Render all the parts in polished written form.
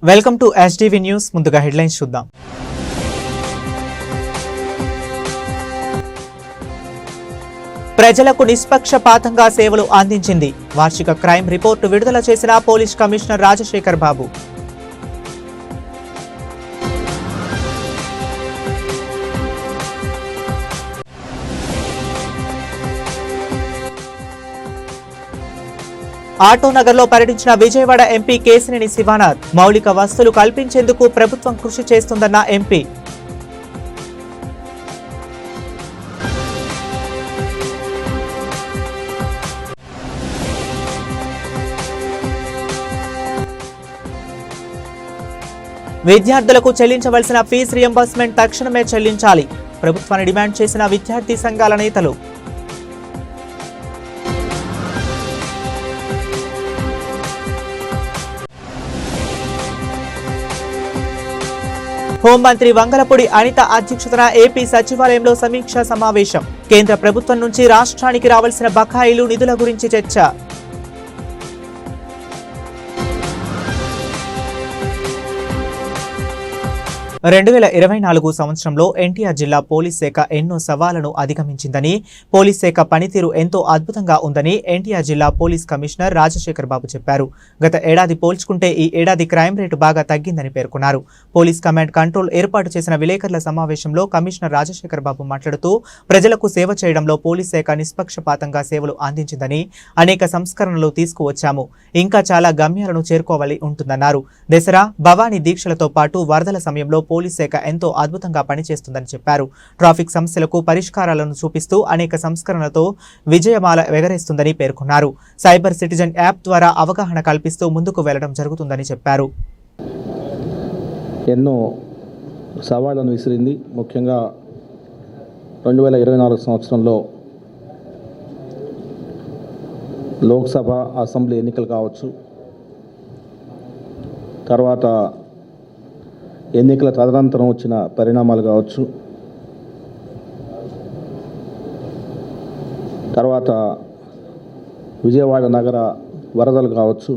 Welcome to STV news. ముందుగా headlines చూద్దాం. ప్రజలకు నిష్పక్షపాతంగా సేవలు అందించింది. వార్షిక క్రైమ్ రిపోర్టు విడుదల చేసిన పోలీస్ కమిషనర్ రాజశేఖర్ బాబు. ఆటోనగర్లో పర్యటించిన విజయవాడ ఎంపీ కేశినేని శివానాథ్. మౌలిక వసతులు కల్పించేందుకు ప్రభుత్వం కృషి చేస్తుందన్న ఎంపీ. విద్యార్థులకు చెల్లించవలసిన ఫీజు రియంబర్స్మెంట్ తక్షణమే చెల్లించాలి. ప్రభుత్వాన్ని డిమాండ్ చేసిన విద్యార్థి సంఘాల నేతలు. హోంమంత్రి వంగలపూడి అనిత అధ్యక్షతన ఏపీ సచివాలయంలో సమీక్షా సమావేశం. కేంద్ర ప్రభుత్వం నుంచి రాష్ట్రానికి రావాల్సిన బకాయిలు, నిధుల గురించి చర్చ. 2024 సంవత్సరంలో ఎన్టీఆర్ జిల్లా పోలీస్ శాఖ ఎన్నో సవాళ్లను అధిగమించిందని, పోలీస్ శాఖ పనితీరు ఎంతో అద్భుతంగా ఉందని ఎన్టీఆర్ జిల్లా పోలీస్ కమిషనర్ రాజశేఖర్ బాబు చెప్పారు. గత ఏడాది పోల్చుకుంటే ఈ ఏడాది క్రైమ్ రేటు బాగా తగ్గిందని పేర్కొన్నారు. పోలీస్ కమాండ్ కంట్రోల్ ఏర్పాటు చేసిన విలేకరుల సమావేశంలో కమిషనర్ రాజశేఖర్ బాబు మాట్లాడుతూ, ప్రజలకు సేవ చేయడంలో పోలీస్ శాఖ నిష్పక్షపాతంగా సేవలు అందించిందని, అనేక సంస్కరణలు తీసుకువచ్చాము, ఇంకా చాలా గమ్యాలను చేరుకోవాలి ఉంటుందన్నారు. దసరా, భవానీ దీక్షలతో పాటు వరదల సమయంలో పోలీస్ శాఖ ఎంతో అద్భుతంగా పనిచేస్తుందని చెప్పారు. ట్రాఫిక్ సమస్యలకు పరిష్కారాలను చూపిస్తూ అనేక సంస్కరణలతో విజయమాల ఎగరేస్తుందని పేర్కొన్నారు. సైబర్ సిటిజన్ యాప్ ద్వారా అవగాహన కల్పిస్తూ ముందుకు వెళ్లడం జరుగుతుందని చెప్పారు. ఎన్నో సవాళ్లను విసిరింది. ముఖ్యంగా 2024 సంవత్సరంలో లోక్సభ, అసెంబ్లీ ఎన్నికలు కావచ్చు, తర్వాత ఎన్నికల తదనంతరం వచ్చిన పరిణామాలు కావచ్చు, తర్వాత విజయవాడ నగర వరదలు కావచ్చు,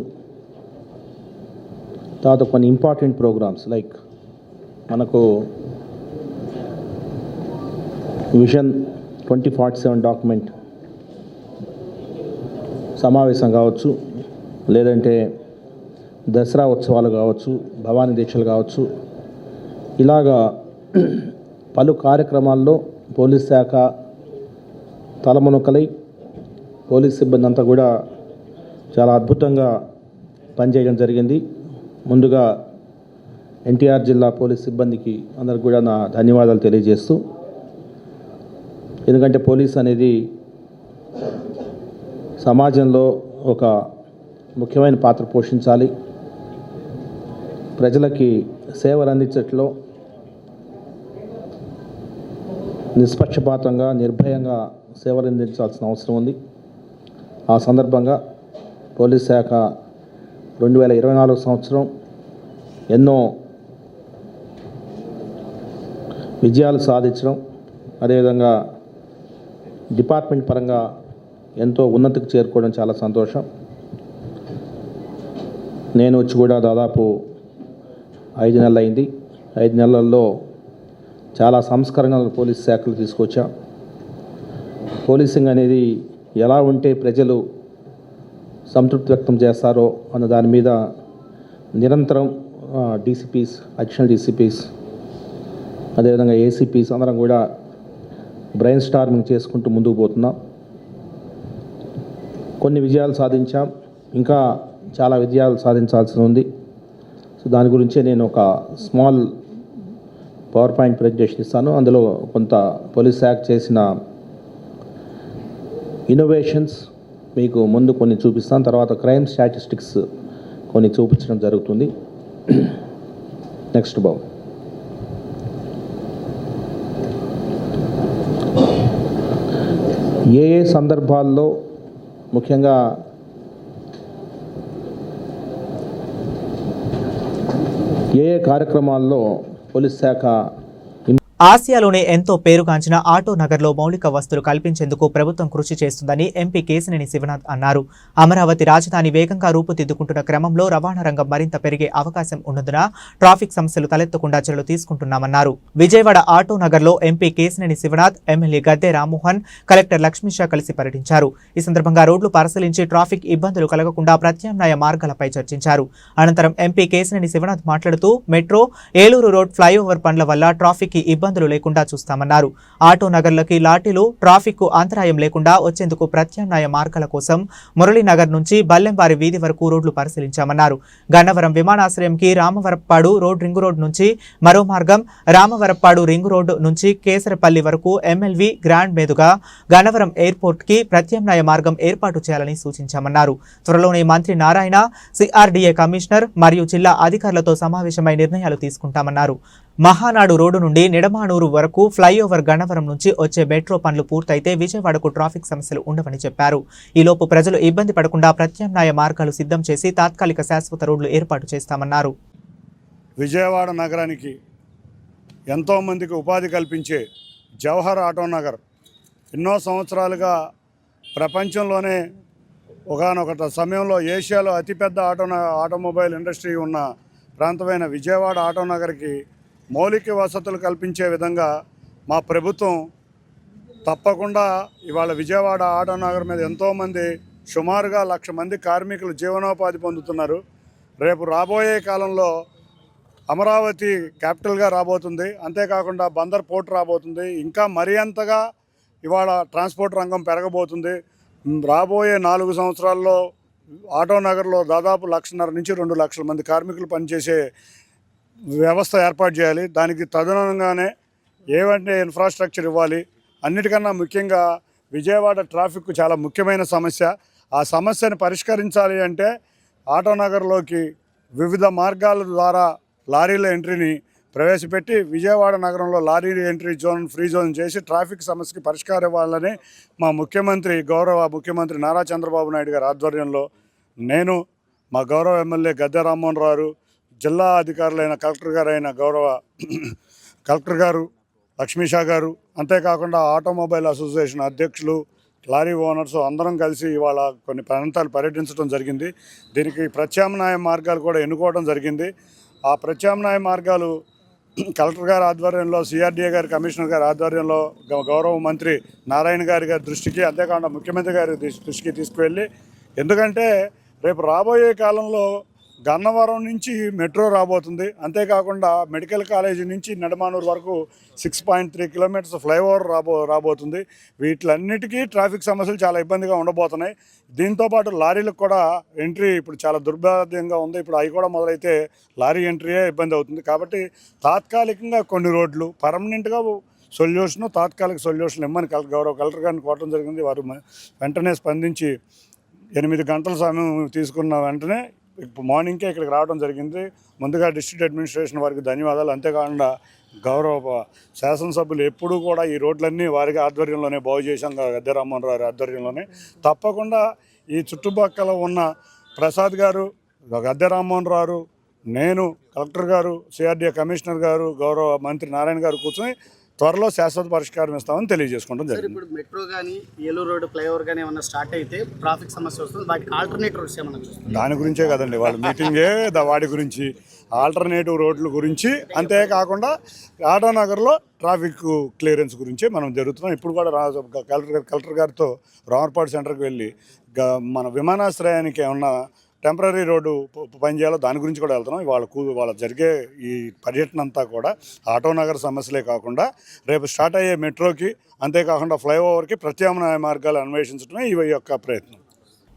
తర్వాత కొన్ని ఇంపార్టెంట్ ప్రోగ్రామ్స్ లైక్ మనకు విజన్ 2047 డాక్యుమెంట్ సమావేశం కావచ్చు, లేదంటే దసరా ఉత్సవాలు కావచ్చు, భవానీ దీక్షలు కావచ్చు, ఇలాగా పలు కార్యక్రమాల్లో పోలీస్ శాఖ తలమునకలై పోలీస్ సిబ్బంది అంతా కూడా చాలా అద్భుతంగా పనిచేయడం జరిగింది. ముందుగా ఎన్టీఆర్ జిల్లా పోలీస్ సిబ్బందికి అందరికి కూడా నా ధన్యవాదాలు తెలియజేస్తూ, ఎందుకంటే పోలీస్ అనేది సమాజంలో ఒక ముఖ్యమైన పాత్ర పోషించాలి. ప్రజలకి సేవలు అందించట్లో నిష్పక్షపాతంగా, నిర్భయంగా సేవలు అందించాల్సిన అవసరం ఉంది. ఆ సందర్భంగా పోలీస్ శాఖ 2024 సంవత్సరం ఎన్నో విజయాలు సాధించడం, అదేవిధంగా డిపార్ట్మెంట్ పరంగా ఎంతో ఉన్నతికి చేరుకోవడం చాలా సంతోషం. నేను వచ్చి కూడా దాదాపు 5 నెలలు అయింది. 5 నెలల్లో చాలా సంస్కరణలు పోలీస్ శాఖలు తీసుకొచ్చాం. పోలీసింగ్ అనేది ఎలా ఉంటే ప్రజలు సంతృప్తి వ్యక్తం చేస్తారో అన్న దాని మీద నిరంతరం డీసీపీస్, అడిషనల్ డీసీపీస్, అదేవిధంగా ఏసీపీస్ అందరం కూడా బ్రెయిన్ స్టార్మింగ్ చేసుకుంటూ ముందుకు పోతున్నాం. కొన్ని విజయాలు సాధించాం, ఇంకా చాలా విజయాలు సాధించాల్సి ఉంది. సో దాని గురించే నేను ఒక స్మాల్ పవర్ పాయింట్ ప్రజెంటేషన్ ఇస్తాను. అందులో కొంత పోలీస్ శాఖ చేసిన ఇన్నోవేషన్స్ మీకు ముందు కొన్ని చూపిస్తాను. తర్వాత క్రైమ్ స్టాటిస్టిక్స్ కొన్ని చూపించడం జరుగుతుంది. నెక్స్ట్ బాబు. ఏ సందర్భాల్లో ముఖ్యంగా ఏ కార్యక్రమాల్లో పోలీస్ శాఖ ఆసియాలోనే ఎంతో పేరుగాంచిన ఆటో నగర్లో మౌలిక వసతులు కల్పించేందుకు ప్రభుత్వం కృషి చేస్తుందని ఎంపీ కేశినేని శివనాథ్ అన్నారు. అమరావతి రాజధాని వేగంగా రూపుదిద్దుకుంటున్న క్రమంలో రవాణా రంగం మరింత పెరిగే అవకాశం ఉన్నందున ట్రాఫిక్ సమస్యలు తలెత్తకుండా చర్యలు తీసుకుంటున్నామన్నారు. విజయవాడ ఆటో నగర్లో MP Kesineni Sivanath, MLA Gadde Rammohan, collector Lakshmisha కలిసి పర్యటించారు. ఈ సందర్భంగా రోడ్లు పరిశీలించి ట్రాఫిక్ ఇబ్బందులు కలగకుండా ప్రత్యామ్నాయ మార్గాలపై చర్చించారు. అనంతరం ఎంపీ కేశినేని శివనాథ్ మాట్లాడుతూ మెట్రో, ఏలూరు రోడ్ ఫ్లైఓవర్ పనుల వల్ల ట్రాఫిక్ ఇబ్బందులు లేకుండా చూస్తామన్నారు. ఆటో నగర్లకి లాఠీలు ట్రాఫిక్ అంతరాయం లేకుండా వచ్చేందుకు ప్రత్యామ్నాయ మార్గాల కోసం మురళీనగర్ నుంచి బల్లెంబారి వీధి వరకు రోడ్లు పరిశీలించామన్నారు. గన్నవరం విమానాశ్రయంకి రామవరప్పాడు రోడ్ రింగ్ రోడ్ నుంచి మరో మార్గం, రామవరప్పాడు రింగ్ రోడ్ నుంచి కేసరపల్లి వరకు ఎంఎల్వి గ్రాండ్ మీదుగా గన్నవరం ఎయిర్పోర్ట్ కి ప్రత్యామ్నాయ మార్గం ఏర్పాటు చేయాలని సూచించామన్నారు. త్వరలోనే మంత్రి నారాయణ, సిఆర్డీఏ కమిషనర్ మరియు జిల్లా అధికారులతో సమావేశమై నిర్ణయాలు తీసుకుంటామన్నారు. మహానాడు రోడ్డు నుండి నిడమానూరు వరకు ఫ్లైఓవర్ గన్నవరం నుంచి వచ్చే మెట్రో పనులు పూర్తయితే విజయవాడకు ట్రాఫిక్ సమస్యలు ఉండవని చెప్పారు. ఈలోపు ప్రజలు ఇబ్బంది పడకుండా ప్రత్యామ్నాయ మార్గాలు సిద్ధం చేసి తాత్కాలిక శాశ్వత రోడ్లు ఏర్పాటు చేస్తామన్నారు. విజయవాడ నగరానికి ఎంతోమందికి ఉపాధి కల్పించే జవహర్ ఆటో నగర్ ఎన్నో సంవత్సరాలుగా ప్రపంచంలోనే ఒకానొక సమయంలో ఏషియాలో అతిపెద్ద ఆటోమొబైల్ ఇండస్ట్రీ ఉన్న ప్రాంతమైన విజయవాడ ఆటో నగర్కి మౌలిక వసతులు కల్పించే విధంగా మా ప్రభుత్వం తప్పకుండా ఇవాళ విజయవాడ ఆటో నగర్ మీద ఎంతోమంది సుమారుగా 1,00,000 మంది కార్మికులు జీవనోపాధి పొందుతున్నారు. రేపు రాబోయే కాలంలో అమరావతి క్యాపిటల్గా రాబోతుంది. అంతేకాకుండా బందర్ పోర్ట్ రాబోతుంది. ఇంకా మరీ అంతగా ఇవాళ ట్రాన్స్పోర్ట్ రంగం పెరగబోతుంది. రాబోయే 4 సంవత్సరాల్లో ఆటో నగర్లో దాదాపు 1,50,000 నుంచి 2,00,000 మంది కార్మికులు పనిచేసే వ్యవస్థ ఏర్పాటు చేయాలి. దానికి తదనుగుణంగానే ఏవంటే ఇన్ఫ్రాస్ట్రక్చర్ ఇవ్వాలి. అన్నిటికన్నా ముఖ్యంగా విజయవాడ ట్రాఫిక్ చాలా ముఖ్యమైన సమస్య. ఆ సమస్యను పరిష్కరించాలి అంటే ఆటో నగర్లోకి వివిధ మార్గాల ద్వారా లారీల ఎంట్రీని ప్రవేశపెట్టి విజయవాడ నగరంలో lorry entry zone free zone చేసి ట్రాఫిక్ సమస్యకి పరిష్కారం ఇవ్వాలని మా గౌరవ ముఖ్యమంత్రి నారా చంద్రబాబు నాయుడు గారి ఆధ్వర్యంలో నేను, మా గౌరవ ఎమ్మెల్యే గద్దె రామ్మోహన్ రావు, జిల్లా అధికారులైన కలెక్టర్ గారు లక్ష్మీషా గారు, అంతేకాకుండా ఆటోమొబైల్ అసోసియేషన్ అధ్యక్షులు, లారీ ఓనర్స్ అందరం కలిసి ఇవాళ కొన్ని ప్రాంతాలు పర్యటించడం జరిగింది. దీనికి ప్రత్యామ్నాయ మార్గాలు కూడా ఎన్నుకోవడం జరిగింది. ఆ ప్రత్యామ్నాయ మార్గాలు కలెక్టర్ గారి ఆధ్వర్యంలో, సిఆర్డీఏ గారి కమిషనర్ గారి ఆధ్వర్యంలో గౌరవ మంత్రి నారాయణ గారి దృష్టికి, అంతేకాకుండా ముఖ్యమంత్రి గారి దృష్టికి తీసుకువెళ్ళి, ఎందుకంటే రేపు రాబోయే కాలంలో గన్నవరం నుంచి మెట్రో రాబోతుంది. అంతేకాకుండా మెడికల్ కాలేజీ నుంచి నిడమానూరు వరకు 6.3 కిలోమీటర్స్ ఫ్లైఓవర్ రాబోతుంది. వీటిలన్నిటికీ ట్రాఫిక్ సమస్యలు చాలా ఇబ్బందిగా ఉండబోతున్నాయి. దీంతోపాటు లారీలకు కూడా ఎంట్రీ ఇప్పుడు చాలా దుర్భేద్యంగా ఉంది. ఇప్పుడు అవి కూడా మొదలైతే లారీ ఎంట్రీయే ఇబ్బంది అవుతుంది. కాబట్టి తాత్కాలికంగా కొన్ని రోడ్లు పర్మనెంట్గా తాత్కాలిక సొల్యూషన్ ఇమ్మని గౌరవ కలెక్టర్ గారిని కోరడం జరిగింది. వారు వెంటనే స్పందించి 8 గంటల సమయం తీసుకున్న వెంటనే ఇప్పుడు మార్నింగ్కే ఇక్కడికి రావడం జరిగింది. ముందుగా డిస్ట్రిక్ట్ అడ్మినిస్ట్రేషన్ వారికి ధన్యవాదాలు. అంతేకాకుండా గౌరవ శాసనసభ్యులు ఎప్పుడూ కూడా ఈ రోడ్లన్నీ వారికి ఆధ్వర్యంలోనే బాగు చేశాం. గద్దె రామ్మోహన్ రావు ఆధ్వర్యంలోనే తప్పకుండా ఈ చుట్టుపక్కల ఉన్న ప్రసాద్ గారు, గద్దె రామ్మోహన్ రావు, నేను, కలెక్టర్ గారు, సిఆర్డీఏ కమిషనర్ గారు, గౌరవ మంత్రి నారాయణ గారు కూర్చొని త్వరలో శాశ్వత పరిష్కారం ఇస్తామని తెలియజేసుకోవడం జరిగింది. ఇప్పుడు మెట్రో కానీ ఏలూరు రోడ్డు ఫ్లైఓవర్ కానీ ఏమన్నా స్టార్ట్ అయితే ట్రాఫిక్ సమస్య వస్తుంది. వాటికి ఆల్టర్నేటివ్ రోడ్స్ ఏమన్నా చూస్తుంది? దాని గురించే కదండి వాళ్ళ మీటింగే, వాటి గురించి ఆల్టర్నేటివ్ రోడ్ల గురించి, అంతేకాకుండా ఆటో నగర్లో ట్రాఫిక్ క్లియరెన్స్ గురించి మనం జరుగుతున్నాం. ఇప్పుడు కూడా కలెక్టర్ గారితో రామర్పాడు సెంటర్కి వెళ్ళి మన విమానాశ్రయానికి ఏమన్నా టెంపరీ రోడ్డు పనిచేయాలో దాని గురించి కూడా వెళ్తున్నాం. వాళ్ళ జరిగే ఈ పర్యటన అంతా కూడా ఆటో నగర్ సమస్యలే కాకుండా రేపు స్టార్ట్ అయ్యే మెట్రోకి, అంతేకాకుండా ఫ్లైఓవర్కి ప్రత్యామ్నాయ మార్గాలు అన్వేషించడమే ఈ యొక్క ప్రయత్నం.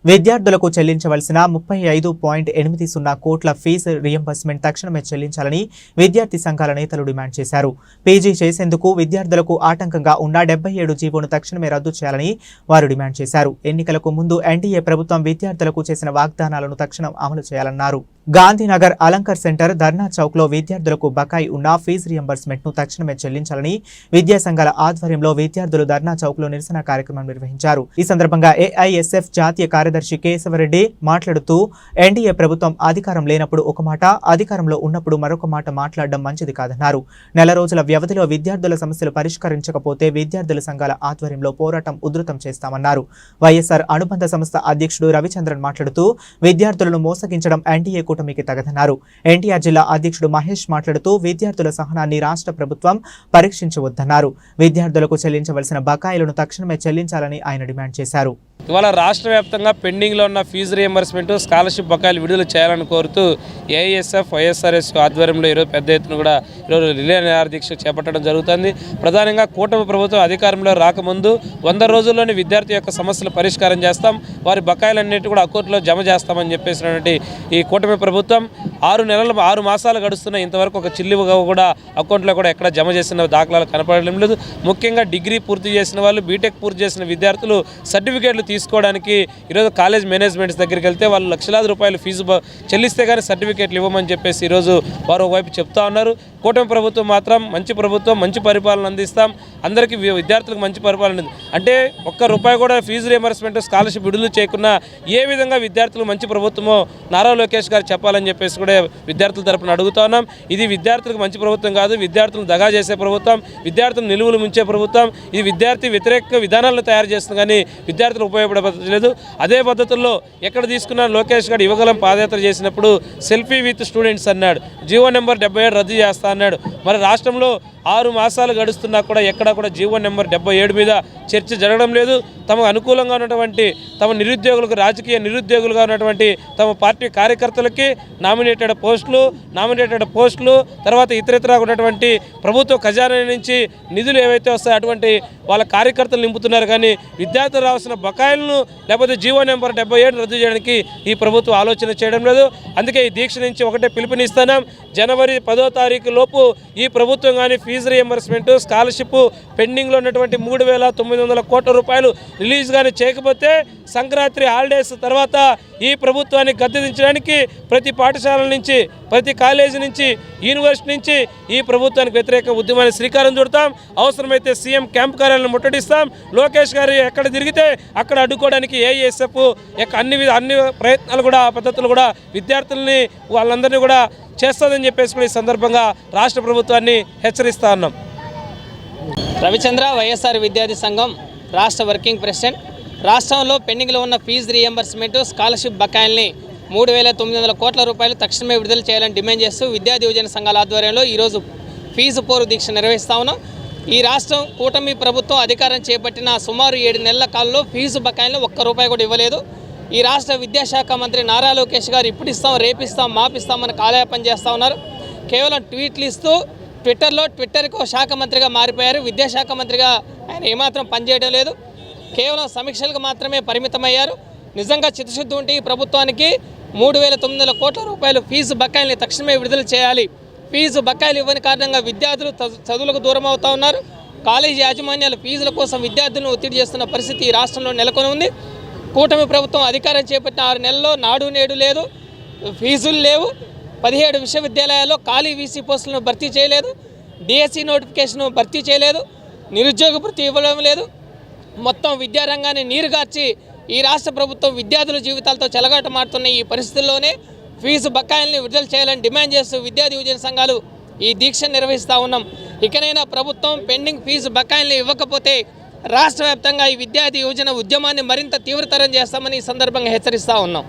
విద్యార్థులకు చెల్లించవలసిన 35.80 కోట్ల ఫీజు రియంబర్స్మెంట్ తక్షణమే చెల్లించాలని విద్యార్థి సంఘాల నేతలు డిమాండ్ చేశారు. పీజీ చేసేందుకు విద్యార్థులకు ఆటంకంగా ఉన్న 77 జీవోను తక్షణమే రద్దు చేయాలని వారు డిమాండ్ చేశారు. ఎన్నికలకు ముందు ఎన్డీఏ ప్రభుత్వం విద్యార్థులకు చేసిన వాగ్దానాలను తక్షణం అమలు చేయాలన్నారు. గాంధీనగర్ అలంకర్ సెంటర్ ధర్నా చౌక్ లో విద్యార్థులకు బకాయి ఉన్న ఫీజు రియంబర్స్మెంట్ ను తక్షణమే చెల్లించాలని విద్యా సంఘాల ఆధ్వర్యంలో విద్యార్థులు ధర్నా చౌక్ లో నిరసన కార్యక్రమం నిర్వహించారు. ఈ సందర్భంగా ఏఐఎస్ఎఫ్ జాతీయ కార్యదర్శి కేశవరెడ్డి మాట్లాడుతూ ఎన్డీఏ ప్రభుత్వం అధికారం లేనప్పుడు ఒక మాట, అధికారంలో ఉన్నప్పుడు మరొక మాట మాట్లాడడం మంచిది కాదన్నారు. నెల రోజుల వ్యవధిలో విద్యార్థుల సమస్యలు పరిష్కరించకపోతే విద్యార్థుల సంఘాల ఆధ్వర్యంలో పోరాటం ఉధృతం చేస్తామన్నారు. వైఎస్ఆర్ అనుబంధ సంస్థ అధ్యక్షుడు రవిచంద్రన్ మాట్లాడుతూ విద్యార్థులను మోసగించడం ఎన్డీఏ కూటమికి తగదన్నారు. ఎన్టీఆర్ జిల్లా అధ్యక్షుడు మహేష్ మాట్లాడుతూ విద్యార్థుల సహనాన్ని రాష్ట్ర ప్రభుత్వం పరీక్షించవద్దన్నారు. విద్యార్థులకు చెల్లించవలసిన బకాయిలను తక్షణమే చెల్లించాలని ఆయన డిమాండ్ చేశారు. ఇవాళ రాష్ట్ర వ్యాప్తంగా పెండింగ్లో ఉన్న ఫీజు రియంబర్స్మెంట్, స్కాలర్షిప్ బకాయిలు విడుదల చేయాలని కోరుతూ ఏఐఎస్ఎఫ్ వైఎస్ఆర్ఎస్ ఆధ్వర్యంలో ఈరోజు పెద్ద ఎత్తున కూడా ఈరోజు రిలే నిరాహారదీక్ష చేపట్టడం జరుగుతుంది. ప్రధానంగా కూటమి ప్రభుత్వం అధికారంలో రాకముందు 100 రోజుల్లోనే విద్యార్థి యొక్క సమస్యలు పరిష్కారం చేస్తాం, వారి బకాయిలన్నిటి కూడా అకౌంట్లో జమ చేస్తామని చెప్పేసినటువంటి ఈ కూటమి ప్రభుత్వం 6 మాసాలు గడుస్తున్న ఇంతవరకు ఒక చిల్లిగా కూడా అకౌంట్లో కూడా ఎక్కడ జమ చేసిన దాఖలాలు కనపడడం లేదు. ముఖ్యంగా డిగ్రీ పూర్తి చేసిన వాళ్ళు, బీటెక్ పూర్తి చేసిన విద్యార్థులు సర్టిఫికేట్లు తీసుకోవడానికి ఈరోజు కాలేజ్ మేనేజ్మెంట్స్ దగ్గరికి వెళ్తే వాళ్ళు లక్షలాది రూపాయలు ఫీజు చెల్లిస్తే కానీ సర్టిఫికేట్లు ఇవ్వమని చెప్పేసి ఈరోజు వారు ఒకవైపు చెప్తా ఉన్నారు. కూటమి ప్రభుత్వం మాత్రం మంచి ప్రభుత్వం, మంచి పరిపాలన అందిస్తాం, అందరికీ విద్యార్థులకు మంచి పరిపాలన అంటే ఒక్క రూపాయి కూడా ఫీజు రియంబర్స్మెంట్, స్కాలర్షిప్ విడుదల చేయకుండా ఏ విధంగా విద్యార్థులు మంచి ప్రభుత్వమో నారా లోకేష్ గారు చెప్పాలని చెప్పేసి కూడా విద్యార్థుల తరపున అడుగుతా ఉన్నాం. ఇది విద్యార్థులకు మంచి ప్రభుత్వం కాదు, విద్యార్థులను దగా చేసే ప్రభుత్వం, విద్యార్థులను నిలువులు ముంచే ప్రభుత్వం. ఇది విద్యార్థి వ్యతిరేక విధానాలను తయారు చేస్తుంది కానీ విద్యార్థులు ఉపయోగపడలేదు. అదే పద్ధతుల్లో ఎక్కడ తీసుకున్న లోకేష్ గారు యువగలం పాదయాత్ర చేసినప్పుడు సెల్ఫీ విత్ స్టూడెంట్స్ అన్నాడు, జీవో నెంబర్ 77 రద్దు చేస్తా అన్నాడు. మరి రాష్ట్రంలో 6 మాసాలు గడుస్తున్నా కూడా ఎక్కడా కూడా జీవో నెంబర్ 77 మీద చర్చ జరగడం లేదు. తమకు అనుకూలంగా ఉన్నటువంటి తమ నిరుద్యోగులకు, రాజకీయ నిరుద్యోగులుగా ఉన్నటువంటి తమ పార్టీ కార్యకర్తలకి నామినేటెడ్ పోస్టులు తర్వాత ఇతరితర ఉన్నటువంటి ప్రభుత్వ ఖజానా నుంచి నిధులు ఏవైతే వస్తాయో అటువంటి వాళ్ళ కార్యకర్తలు నింపుతున్నారు కానీ విద్యార్థులు రావాల్సిన బకాయిలను లేకపోతే జీవో నెంబర్ 77 రద్దు చేయడానికి ఈ ప్రభుత్వం ఆలోచన చేయడం లేదు. అందుకే ఈ దీక్ష నుంచి ఒకటే పిలుపునిస్తున్నాం, జనవరి 10వ తారీఖు లోపు ఈ ప్రభుత్వం కానీ ఫీజు రియంబర్స్మెంట్, స్కాలర్షిప్ పెండింగ్లో ఉన్నటువంటి 3,900 కోట్ల రూపాయలు రిలీజ్ కానీ చేయకపోతే సంక్రాంతి హాలిడేస్ తర్వాత ఈ ప్రభుత్వాన్ని గద్దెదించడానికి ప్రతి పాఠశాల నుంచి, ప్రతి కాలేజీ నుంచి, యూనివర్సిటీ నుంచి ఈ ప్రభుత్వానికి వ్యతిరేక ఉద్యమాన్ని శ్రీకారం చుడతాం. అవసరమైతే సీఎం క్యాంప్ కార్యాలయాలను ముట్టడిస్తాం. లోకేష్ గారు ఎక్కడ తిరిగితే అక్కడ అడ్డుకోవడానికి ఏఐఎస్ఎఫ్ అన్ని ప్రయత్నాలు కూడా, పద్ధతులు కూడా విద్యార్థుల్ని వాళ్ళందరినీ కూడా చేస్తుందని చెప్పేసి కూడా ఈ సందర్భంగా రాష్ట్ర ప్రభుత్వాన్ని హెచ్చరిస్తా ఉన్నాం. రవిచంద్ర, వైఎస్ఆర్ విద్యార్థి సంఘం రాష్ట్ర వర్కింగ్ ప్రెసిడెంట్. రాష్ట్రంలో పెండింగ్లో ఉన్న ఫీజు రియంబర్స్మెంట్, స్కాలర్షిప్ బకాయిల్ని 3,900 కోట్ల రూపాయలు తక్షణమే విడుదల చేయాలని డిమాండ్ చేస్తూ విద్యార్థి యువజన సంఘాల ఆధ్వర్యంలో ఈరోజు ఫీజు పోరు దీక్ష నిర్వహిస్తా ఉన్నాం. ఈ రాష్ట్రం కూటమి ప్రభుత్వం అధికారం చేపట్టిన సుమారు 7 నెలల కాలంలో ఫీజు బకాయిలను ఒక్క రూపాయి కూడా ఇవ్వలేదు. ఈ రాష్ట్ర విద్యాశాఖ మంత్రి నారా లోకేష్ గారు ఇప్పుడు ఇస్తాం, రేపిస్తాం, మాపిస్తామని కాలయాపన చేస్తూ ఉన్నారు. కేవలం ట్వీట్లు ఇస్తూ ట్విట్టర్కు శాఖ మంత్రిగా మారిపోయారు. విద్యాశాఖ మంత్రిగా ఆయన ఏమాత్రం పనిచేయడం లేదు, కేవలం సమీక్షలకు మాత్రమే పరిమితమయ్యారు. నిజంగా చిత్తశుద్ధి ఉంటే ఈ ప్రభుత్వానికి 3,900 కోట్ల రూపాయలు ఫీజు బకాయిల్ని తక్షణమే విడుదల చేయాలి. ఫీజు బకాయిలు ఇవ్వని కారణంగా విద్యార్థులు చదువులకు దూరం అవుతూ ఉన్నారు. కాలేజీ యాజమాన్యాలు ఫీజుల కోసం విద్యార్థులను ఒత్తిడి చేస్తున్న పరిస్థితి ఈ రాష్ట్రంలో నెలకొని ఉంది. కూటమి ప్రభుత్వం అధికారం చేపట్టిన 6 నెలల్లో నాడు నేడు లేదు, ఫీజులు లేవు, 17 విశ్వవిద్యాలయాల్లో ఖాళీ వీసీ పోస్టులను భర్తీ చేయలేదు, డిఎస్సి నోటిఫికేషన్ భర్తీ చేయలేదు, నిరుద్యోగ భృతి ఇవ్వడం లేదు. మొత్తం విద్యారంగాన్ని నీరుగార్చి ఈ రాష్ట్ర ప్రభుత్వం విద్యార్థుల జీవితాలతో చెలగాటమాడుతున్న ఈ పరిస్థితుల్లోనే ఫీజు బకాయిల్ని విడుదల చేయాలని డిమాండ్ చేస్తూ విద్యార్థి యువజన సంఘాలు ఈ దీక్ష నిర్వహిస్తూ ఉన్నాం. ఇకనైనా ప్రభుత్వం పెండింగ్ ఫీజు బకాయిల్ని ఇవ్వకపోతే రాష్ట్ర వ్యాప్తంగా ఈ విద్యార్థి యువజన ఉద్యమాన్ని మరింత తీవ్రతరం చేస్తామని ఈ సందర్భంగా హెచ్చరిస్తూ ఉన్నాం.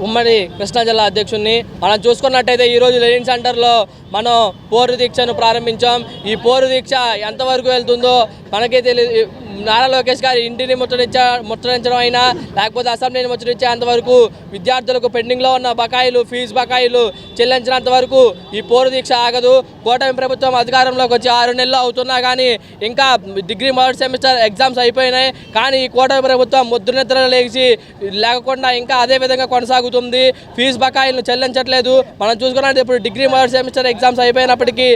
ఉమ్మడి కృష్ణా జిల్లా అధ్యక్షుడిని మనం చూసుకున్నట్టయితే ఈరోజు లెనిన్ సెంటర్లో మనం పోరు దీక్షను ప్రారంభించాం. ఈ పోరు దీక్ష ఎంతవరకు వెళ్తుందో మనకే తెలియదు. నారా లోకేష్ గారి ఇంటిని ముట్టడించడం అయినా లేకపోతే అసెంబ్లీని ముట్టడించేంత వరకు విద్యార్థులకు పెండింగ్లో ఉన్న బకాయిలు ఫీజు బకాయిలు చెల్లించినంత వరకు ఈ పోరు దీక్ష ఆగదు. కూటమి ప్రభుత్వం అధికారంలోకి వచ్చి 6 నెలలు అవుతున్నా కానీ ఇంకా డిగ్రీ మొదటి సెమిస్టర్ ఎగ్జామ్స్ అయిపోయినాయి. కానీ ఈ కూటమి ప్రభుత్వం ముద్దునిద్ర లేకుండా ఇంకా అదే విధంగా కొనసాగుతుంది. ఫీజు బకాయిలను చెల్లించట్లేదు. మనం చూసుకున్నట్టు ఇప్పుడు డిగ్రీ మొదటి సెమిస్టర్ ఎగ్జామ్స్ అయిపోయినప్పటికీ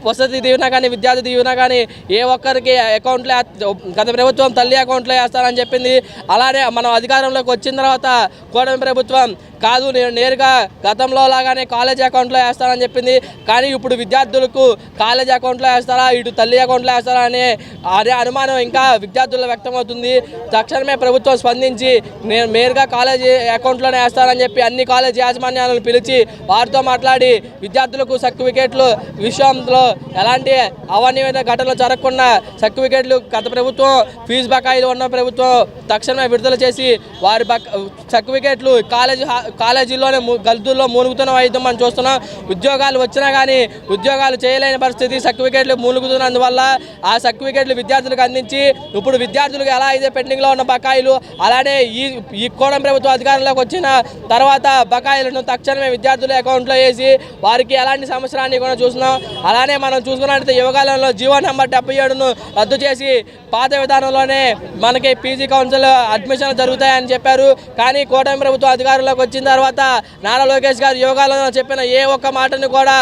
వసతి దీవెన కానీ విద్యార్థి దీవెన కానీ ఏ ఒక్కరికి అకౌంట్లో గత ప్రభుత్వం తల్లి అకౌంట్లో వేస్తారని చెప్పింది. అలానే మనం అధికారంలోకి వచ్చిన తర్వాత కూటమి ప్రభుత్వం కాదు నేను నేరుగా గతంలో లాగానే కాలేజ్ అకౌంట్లో వేస్తానని చెప్పింది. కానీ ఇప్పుడు విద్యార్థులకు కాలేజ్ అకౌంట్లో వేస్తారా ఇటు తల్లి అకౌంట్లో వేస్తారా అనే అదే అనుమానం ఇంకా విద్యార్థుల్లో వ్యక్తమవుతుంది. తక్షణమే ప్రభుత్వం స్పందించి నేను నేరుగా కాలేజీ అకౌంట్లోనే వేస్తానని చెప్పి అన్ని కాలేజ్ యాజమాన్యాలను పిలిచి వారితో మాట్లాడి విద్యార్థులకు సర్టిఫికేట్లు విషయంలో ఎలాంటి అవాంఛనీయమైన ఘటనలు జరగకుండా సర్టిఫికేట్లు గత ప్రభుత్వం ఫీజు బకాయిలు ఉన్న ప్రభుత్వం తక్షణమే విడుదల చేసి వారి సర్టిఫికేట్లు కాలేజీలోనే గల్దుల్లో మూలుగుతున్న వైద్యం మనం చూస్తున్నాం. ఉద్యోగాలు వచ్చినా కానీ ఉద్యోగాలు చేయలేని పరిస్థితి సర్టిఫికేట్లు మూలుగుతున్నందువల్ల ఆ సర్టిఫికేట్లు విద్యార్థులకు అందించి ఇప్పుడు విద్యార్థులకు ఎలా అయితే పెండింగ్లో ఉన్న బకాయిలు అలానే ఈ కూటమి ప్రభుత్వం అధికారంలోకి వచ్చిన తర్వాత బకాయిలను తక్షణమే విద్యార్థుల అకౌంట్లో వేసి వారికి ఎలాంటి సమస్య రానివ్వకుండా చూస్తున్నాం. అలానే మనం చూసుకున్నట్లయితే యువకాలంలో జీవో నెంబర్ 77ను రద్దు చేసి పాత విధానంలోనే మనకి పీజీ కౌన్సిల్ అడ్మిషన్లు జరుగుతాయని చెప్పారు. కానీ కూటమి ప్రభుత్వం అధికారంలోకి వచ్చిన తర్వాత నారా లోకేష్ గారు యోగాలలో చెప్పిన ఏ ఒక్క మాటను కూడా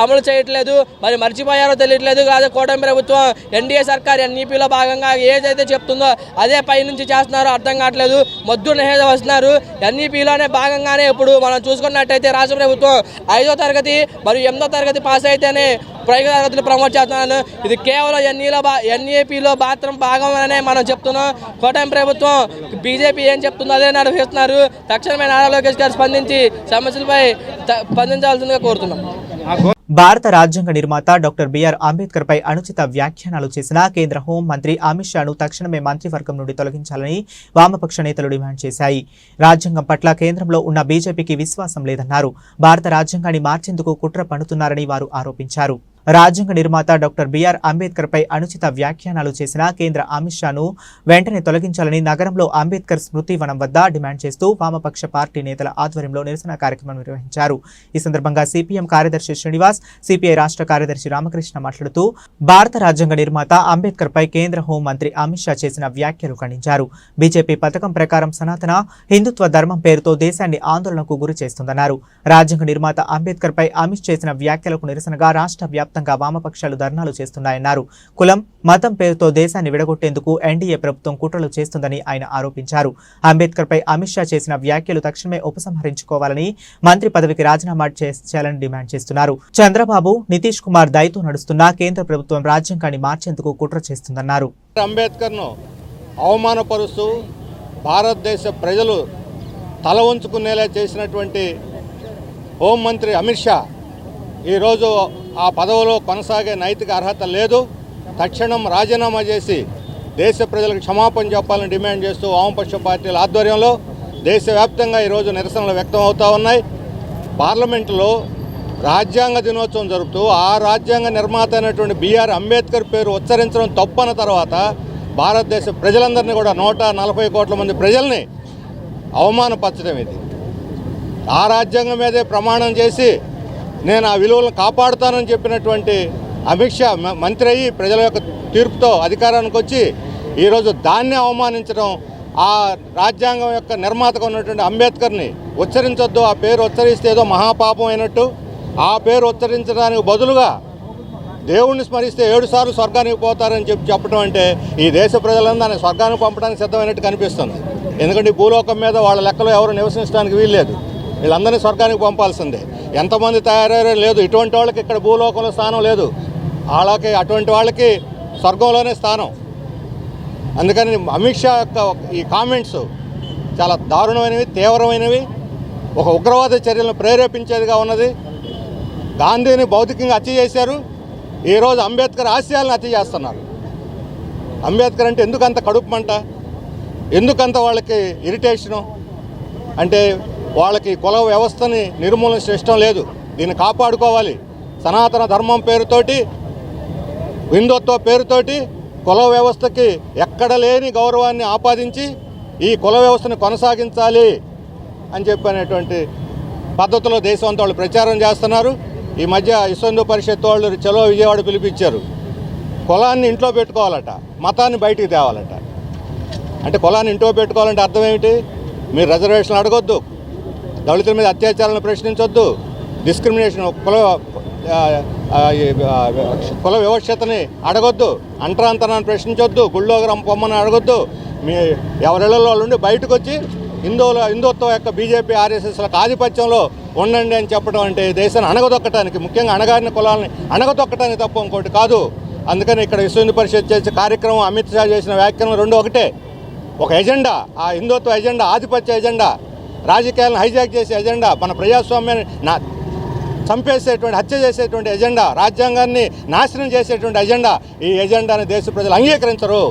అమలు చేయట్లేదు. మరి మర్చిపోయారో తెలియట్లేదు. కాదు కూటమి ప్రభుత్వం ఎన్డీఏ సర్కార్ ఎన్ఈపీలో భాగంగా ఏదైతే చెప్తుందో అదే పైనుంచి చేస్తున్నారో అర్థం కావట్లేదు. మొద్దు నిషేధం వస్తున్నారు. ఎన్ఈపీలోనే భాగంగానే ఇప్పుడు మనం చూసుకున్నట్టయితే రాష్ట్ర ప్రభుత్వం 5వ తరగతి మరియు 8వ తరగతి పాస్ అయితేనే ప్రైవేట్ తరగతులు ప్రమోట్ చేస్తున్నాను. ఇది కేవలం ఎన్ఈపీలో మాత్రం భాగమనే మనం చెప్తున్నాం. కూటమి ప్రభుత్వం బీజేపీ ఏం చెప్తుందో అదే నడిపిస్తున్నారు. తక్షణమే నారా లోకేష్ గారు స్పందించి సమస్యలపై స్పందించాల్సిందిగా కోరుతున్నాం. భారత రాజ్యాంగ నిర్మాత డాక్టర్ బిఆర్ అంబేద్కర్ పై అనుచిత వ్యాఖ్యానాలు చేసిన కేంద్ర హోం మంత్రి అమిత్ షాను తక్షణమే మంత్రివర్గం నుండి తొలగించాలని వామపక్ష నేతలు డిమాండ్ చేశాయి. రాజ్యాంగం పట్ల కేంద్రంలో ఉన్న బీజేపీకి విశ్వాసం లేదన్నారు. భారత రాజ్యాంగాన్ని మార్చేందుకు కుట్ర పన్నుతున్నారని వారు ఆరోపించారు. రాజ్యాంగ నిర్మాత డాక్టర్ బిఆర్ అంబేద్కర్ పై అనుచిత వ్యాఖ్యానాలు చేసిన కేంద్ర అమిత్ షాను వెంటనే తొలగించాలని నగరంలో అంబేద్కర్ స్మృతి వనం వద్ద డిమాండ్ చేస్తూ వామపక్ష పార్టీ నేతల ఆధ్వర్యంలో నిరసన కార్యక్రమం నిర్వహించారు. ఈ సందర్భంగా సిపిఎం కార్యదర్శి శ్రీనివాస్, సిపిఐ రాష్ట్ర కార్యదర్శి రామకృష్ణ మాట్లాడుతూ భారత రాజ్యాంగ నిర్మాత అంబేద్కర్ పై కేంద్ర హోం మంత్రి అమిత్ షా చేసిన వ్యాఖ్యలు ఖండించారు. బీజేపీ పథకం ప్రకారం సనాతన హిందుత్వ ధర్మం పేరుతో దేశాన్ని ఆందోళనకు గురి చేస్తుందన్నారు. రాజ్యాంగ నిర్మాత అంబేద్కర్ పై అమిత్ చేసిన వ్యాఖ్యలకు నిరసనగా రాష్ట్ర వ్యాప్తంగా వామపక్షాలు ధర్నాలు చేస్తున్నాయన్నారు. కులం మతం పేరుతో దేశాన్ని విడగొట్టేందుకు ఎన్డీఏ ప్రభుత్వం కుట్రలు చేస్తుందని ఆయన ఆరోపించారు. అంబేద్కర్ పై అమిత్ షా చేసిన వ్యాఖ్యలు తక్షణమే ఉపసంహరించుకోవాలని, మంత్రి పదవికి రాజీనామా చేయాలని డిమాండ్ చేస్తున్నారు. చంద్రబాబు, నితీష్ కుమార్ దయతో నడుస్తున్న కేంద్ర ప్రభుత్వం రాజ్యాంగాన్ని మార్చేందుకు కుట్ర చేస్తుందన్నారు. అంబేద్కర్ను అవమానపరుస్తూ భారతదేశ ప్రజలు తల వంచుకునేలా చేసినటువంటి హోంమంత్రి అమిత్ షా ఈరోజు ఆ పదవిలో కొనసాగే నైతిక అర్హత లేదు. తక్షణం రాజీనామా చేసి దేశ ప్రజలకు క్షమాపణ చెప్పాలని డిమాండ్ చేస్తూ వామపక్ష పార్టీల ఆధ్వర్యంలో దేశవ్యాప్తంగా ఈరోజు నిరసనలు వ్యక్తం అవుతూ ఉన్నాయి. పార్లమెంటులో రాజ్యాంగ దినోత్సవం జరుపుతూ ఆ రాజ్యాంగ నిర్మాత అయినటువంటి బిఆర్ అంబేద్కర్ పేరు ఉచ్చరించడం తప్పన్న తర్వాత భారతదేశ ప్రజలందరినీ కూడా 140 కోట్ల మంది ప్రజల్ని అవమానపరచడం ఇది. ఆ రాజ్యాంగం మీదే ప్రమాణం చేసి నేను ఆ విలువలను కాపాడుతానని చెప్పినటువంటి అమిత్ షా మంత్రి అయ్యి ప్రజల యొక్క తీర్పుతో అధికారానికి వచ్చి ఈరోజు దాన్ని అవమానించడం, ఆ రాజ్యాంగం యొక్క నిర్మాతగా ఉన్నటువంటి అంబేద్కర్ని ఉచ్చరించొద్దు, ఆ పేరు ఉచ్చరిస్తే ఏదో మహాపాపం అయినట్టు, ఆ పేరు ఉచ్చరించడానికి బదులుగా దేవుణ్ణి స్మరిస్తే 7 సార్లు స్వర్గానికి పోతారని చెప్పడం అంటే ఈ దేశ ప్రజలందరూ దాన్ని స్వర్గానికి పంపడానికి సిద్ధమైనట్టు కనిపిస్తుంది. ఎందుకంటే ఈ భూలోకం మీద వాళ్ళ లెక్కలో ఎవరు నివసించడానికి వీల్లేదు. వీళ్ళందరినీ స్వర్గానికి పంపాల్సిందే. ఎంతమంది తయారయ్యారో లేదు. ఇటువంటి వాళ్ళకి ఇక్కడ భూలోకంలో స్థానం లేదు. వాళ్ళకి అటువంటి వాళ్ళకి స్వర్గంలోనే స్థానం. అందుకని అమిత్ షా యొక్క ఈ కామెంట్స్ చాలా దారుణమైనవి, తీవ్రమైనవి, ఒక ఉగ్రవాద చర్యలను ప్రేరేపించేదిగా ఉన్నది. గాంధీని భౌతికంగా హత్య చేశారు. ఈరోజు అంబేద్కర్ ఆశయాలను హత్య చేస్తున్నారు. అంబేద్కర్ అంటే ఎందుకంత కడుపు మంట, ఎందుకంత వాళ్ళకి ఇరిటేషను అంటే వాళ్ళకి కుల వ్యవస్థని నిర్మూలన ఇష్టం లేదు. దీన్ని కాపాడుకోవాలి. సనాతన ధర్మం పేరుతోటి, హిందుత్వ పేరుతోటి కుల వ్యవస్థకి ఎక్కడ లేని గౌరవాన్ని ఆపాదించి ఈ కుల వ్యవస్థను కొనసాగించాలి అని చెప్పనేటువంటి పద్ధతిలో దేశం అంతా వాళ్ళు ప్రచారం చేస్తున్నారు. ఈ మధ్య విశ్వ హిందూ పరిషత్ వాళ్ళు చలో విజయవాడ పిలిపించారు. కులాన్ని ఇంట్లో పెట్టుకోవాలట, మతాన్ని బయటికి తేవాలట. అంటే కులాన్ని ఇంట్లో పెట్టుకోవాలంటే అర్థం ఏమిటి? మీరు రిజర్వేషన్లు అడగొద్దు, దళితుల మీద అత్యాచారాలను ప్రశ్నించొద్దు, డిస్క్రిమినేషన్ కుల వివక్షతని అడగొద్దు, అంటరాంతరాన్ని ప్రశ్నించొద్దు, గుళ్ళోగరం పొమ్మని అడగొద్దు. మీ ఎవరిళ్లలో ఉండి బయటకు వచ్చి హిందుత్వం యొక్క బీజేపీ ఆర్ఎస్ఎస్లకు ఆధిపత్యంలో ఉండండి అని చెప్పడం అంటే దేశాన్ని అణగదొక్కటానికి, ముఖ్యంగా అణగారిన కులాలని అణగదొక్కటానికి తప్ప ఇంకోటి కాదు. అందుకని ఇక్కడ విశ్వ హిందూ పరిషత్ చేసే కార్యక్రమం, అమిత్ షా చేసిన వ్యాఖ్యానం రెండు ఒకటే. ఒక ఎజెండా, ఆ హిందుత్వ ఎజెండా, ఆధిపత్య ఎజెండా, రాజకీయాలను హైజాక్ చేసే ఎజెండా, మన ప్రజాస్వామ్యాన్ని చంపేసేటువంటి, హత్య చేసేటువంటి ఎజెండా, రాజ్యాంగాన్ని నాశనం చేసేటువంటి ఎజెండా. ఈ ఎజెండాని దేశ ప్రజలు అంగీకరించరు.